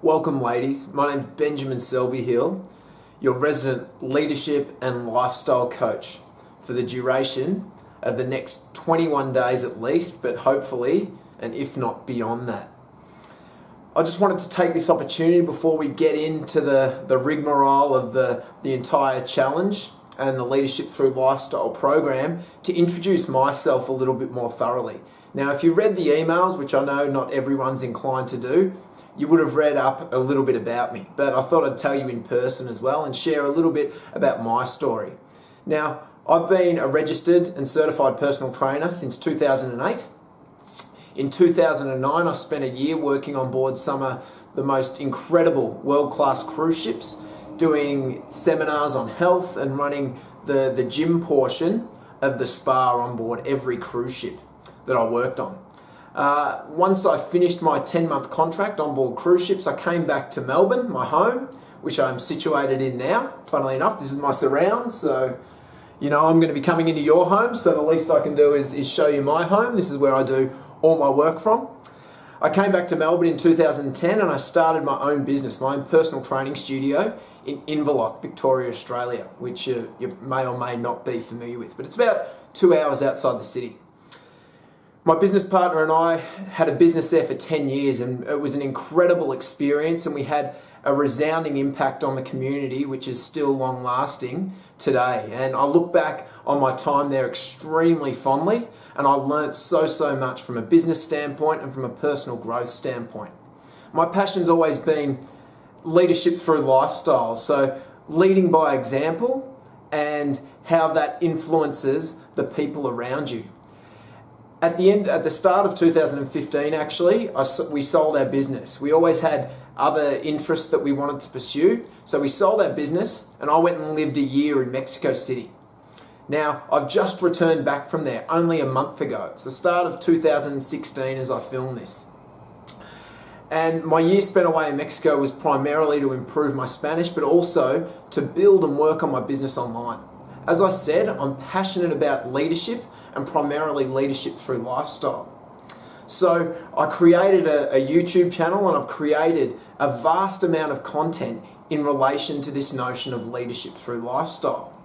Welcome ladies, my name is Benjamin Selby-Hele, your resident leadership and lifestyle coach for the duration of the next 21 days at least, but hopefully, and if not beyond that. I just wanted to take this opportunity before we get into the rigmarole of the entire challenge and the Leadership Through Lifestyle program to introduce myself a little bit more thoroughly. Now, if you read the emails, which I know not everyone's inclined to do, you would have read up a little bit about me, but I thought I'd tell you in person as well and share a little bit about my story. Now, I've been a registered and certified personal trainer since 2008. In 2009, I spent a year working on board some of the most incredible world-class cruise ships, doing seminars on health and running the gym portion of the spa on board every cruise ship that I worked on. Once I finished my 10-month contract on board cruise ships, I came back to Melbourne, my home, which I'm situated in now. Funnily enough, this is my surrounds, so you know I'm going to be coming into your home, so the least I can do is show you my home. This is where I do all my work from. I came back to Melbourne in 2010 and I started my own business, my own personal training studio in Inverloch, Victoria, Australia, which you may or may not be familiar with, but it's about 2 hours outside the city. My business partner and I had a business there for 10 years and it was an incredible experience, and we had a resounding impact on the community, which is still long lasting today. And I look back on my time there extremely fondly, and I learnt so much from a business standpoint and from a personal growth standpoint. My passion's always been leadership through lifestyle, so leading by example and how that influences the people around you. At the start of 2015, actually, we sold our business. We always had other interests that we wanted to pursue, so we sold our business and I went and lived a year in Mexico City. Now, I've just returned back from there only a month ago. It's the start of 2016 as I film this. And my year spent away in Mexico was primarily to improve my Spanish, but also to build and work on my business online. As I said, I'm passionate about leadership and primarily leadership through lifestyle. So I created a YouTube channel and I've created a vast amount of content in relation to this notion of leadership through lifestyle.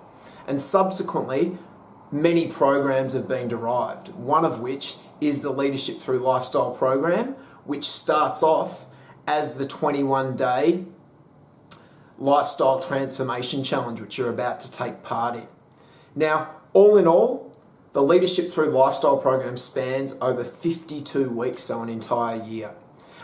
And subsequently, many programs have been derived, one of which is the Leadership Through Lifestyle program, which starts off as the 21-day lifestyle transformation challenge, which you're about to take part in. Now, all in all, the Leadership Through Lifestyle program spans over 52 weeks, so an entire year.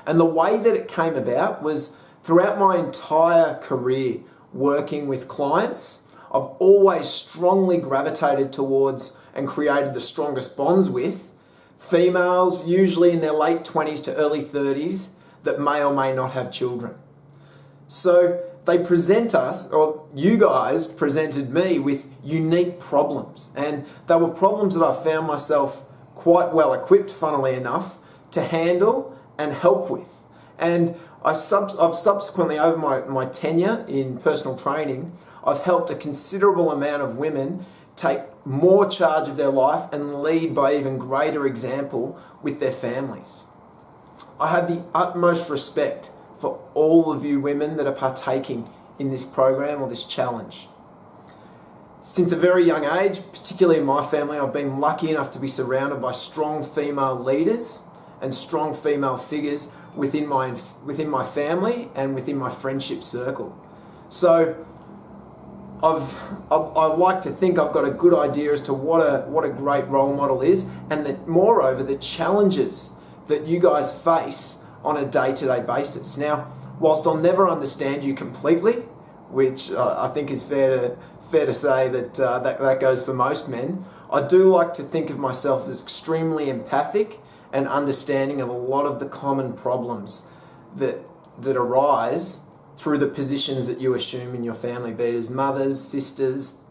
And the way that it came about was throughout my entire career working with clients, I've always strongly gravitated towards and created the strongest bonds with females, usually in their late 20s to early 30s, that may or may not have children. So they present us, or you guys presented me with unique problems, and they were problems that I found myself quite well equipped, funnily enough, to handle and help with. And I've subsequently, over my tenure in personal training, I've helped a considerable amount of women take more charge of their life and lead by even greater example with their families. I have the utmost respect for all of you women that are partaking in this program or this challenge. Since a very young age, particularly in my family, I've been lucky enough to be surrounded by strong female leaders and strong female figures within my family and within my friendship circle. So I like to think I've got a good idea as to what a great role model is, and that moreover the challenges that you guys face on a day-to-day basis. Now, whilst I'll never understand you completely, which I think is fair to say that goes for most men, I do like to think of myself as extremely empathic and understanding of a lot of the common problems that arise through the positions that you assume in your family, be it as mothers, sisters,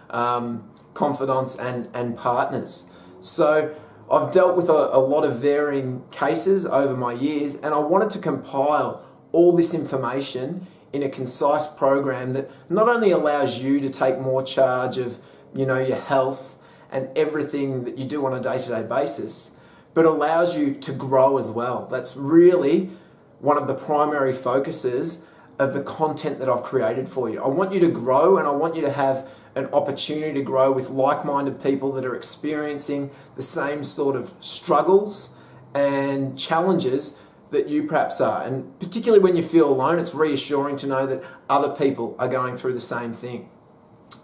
confidants and partners. So I've dealt with a lot of varying cases over my years, and I wanted to compile all this information in a concise program that not only allows you to take more charge of, your health and everything that you do on a day-to-day basis, but allows you to grow as well. That's really one of the primary focuses of the content that I've created for you. I want you to grow, and I want you to have an opportunity to grow with like-minded people that are experiencing the same sort of struggles and challenges that you perhaps are. And particularly when you feel alone, it's reassuring to know that other people are going through the same thing.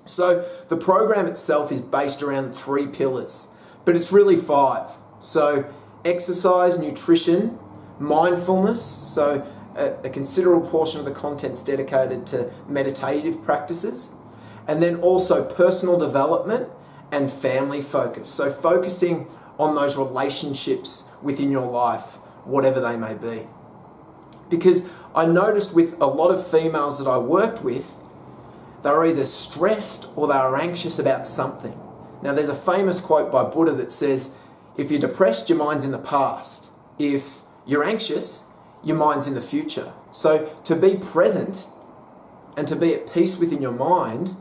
So the program itself is based around 3 pillars, but it's really 5. So exercise, nutrition, mindfulness, so a considerable portion of the content's dedicated to meditative practices, and then also personal development and family focus. So focusing on those relationships within your life, whatever they may be. Because I noticed with a lot of females that I worked with, they were either stressed or they were anxious about something. Now there's a famous quote by Buddha that says, if you're depressed, your mind's in the past. If you're anxious, your mind's in the future. So to be present and to be at peace within your mind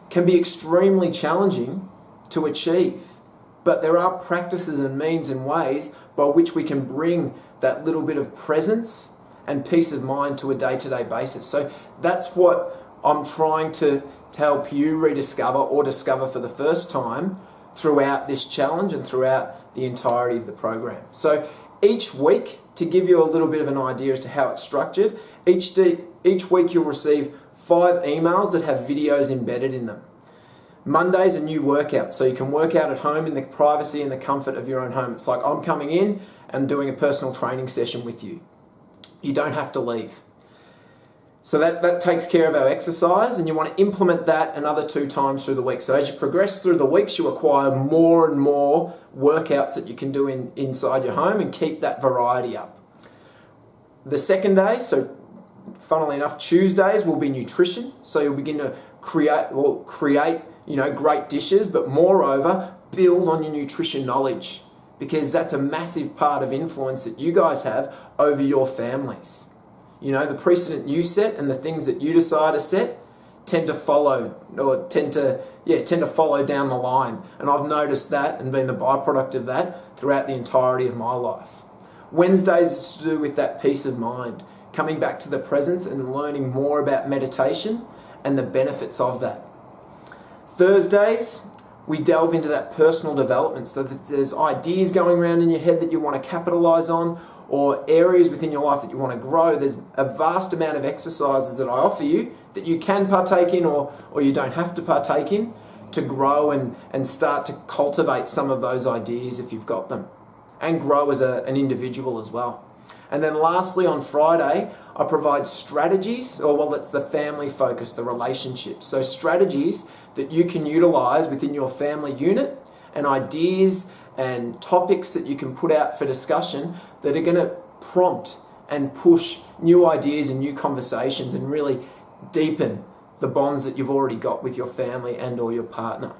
can be extremely challenging to achieve. But there are practices and means and ways by which we can bring that little bit of presence and peace of mind to a day-to-day basis. So that's what I'm trying to help you rediscover or discover for the first time throughout this challenge and throughout the entirety of the program. So each week, to give you a little bit of an idea as to how it's structured, each week you'll receive 5 emails that have videos embedded in them. Monday's a new workout, so you can work out at home in the privacy and the comfort of your own home. It's like I'm coming in and doing a personal training session with you. You don't have to leave. So that takes care of our exercise, and you want to implement that another 2 times through the week. So as you progress through the weeks, you acquire more and more workouts that you can do inside your home and keep that variety up. The second day, so funnily enough, Tuesdays will be nutrition. So you'll begin to create great dishes, but moreover, build on your nutrition knowledge, because that's a massive part of influence that you guys have over your families. The precedent you set and the things that you decide to set tend to follow down the line. And I've noticed that and been the byproduct of that throughout the entirety of my life. Wednesdays is to do with that peace of mind, coming back to the presence and learning more about meditation and the benefits of that. Thursdays, we delve into that personal development, so that there's ideas going around in your head that you want to capitalize on, or areas within your life that you want to grow. There's a vast amount of exercises that I offer you that you can partake in or you don't have to partake in to grow and start to cultivate some of those ideas if you've got them, and grow as an individual as well. And then lastly, on Friday, I provide strategies, it's the family focus, the relationships. So strategies that you can utilize within your family unit, and ideas and topics that you can put out for discussion that are going to prompt and push new ideas and new conversations and really deepen the bonds that you've already got with your family and or your partner.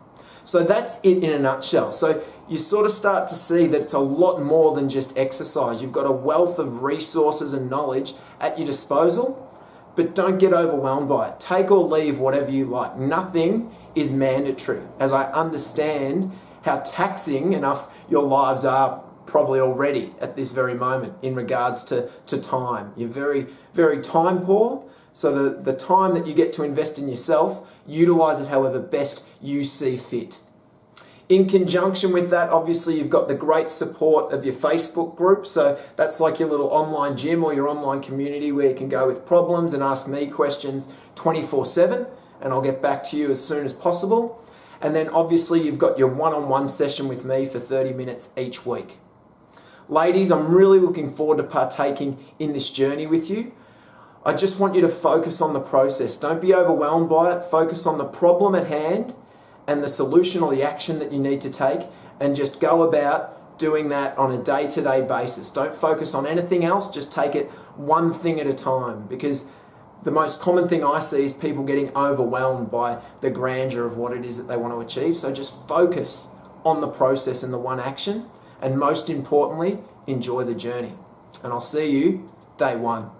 So that's it in a nutshell. So you sort of start to see that it's a lot more than just exercise. You've got a wealth of resources and knowledge at your disposal, but don't get overwhelmed by it. Take or leave whatever you like. Nothing is mandatory, as I understand how taxing enough your lives are probably already at this very moment in regards to time. You're very, very time poor. So the time that you get to invest in yourself, utilize it however best you see fit. In conjunction with that, obviously you've got the great support of your Facebook group. So that's like your little online gym or your online community where you can go with problems and ask me questions 24/7, and I'll get back to you as soon as possible. And then obviously you've got your one-on-one session with me for 30 minutes each week. Ladies, I'm really looking forward to partaking in this journey with you. I just want you to focus on the process. Don't be overwhelmed by it. Focus on the problem at hand and the solution or the action that you need to take, and just go about doing that on a day-to-day basis. Don't focus on anything else. Just take it one thing at a time, because the most common thing I see is people getting overwhelmed by the grandeur of what it is that they want to achieve. So just focus on the process and the one action, and most importantly, enjoy the journey. And I'll see you day 1.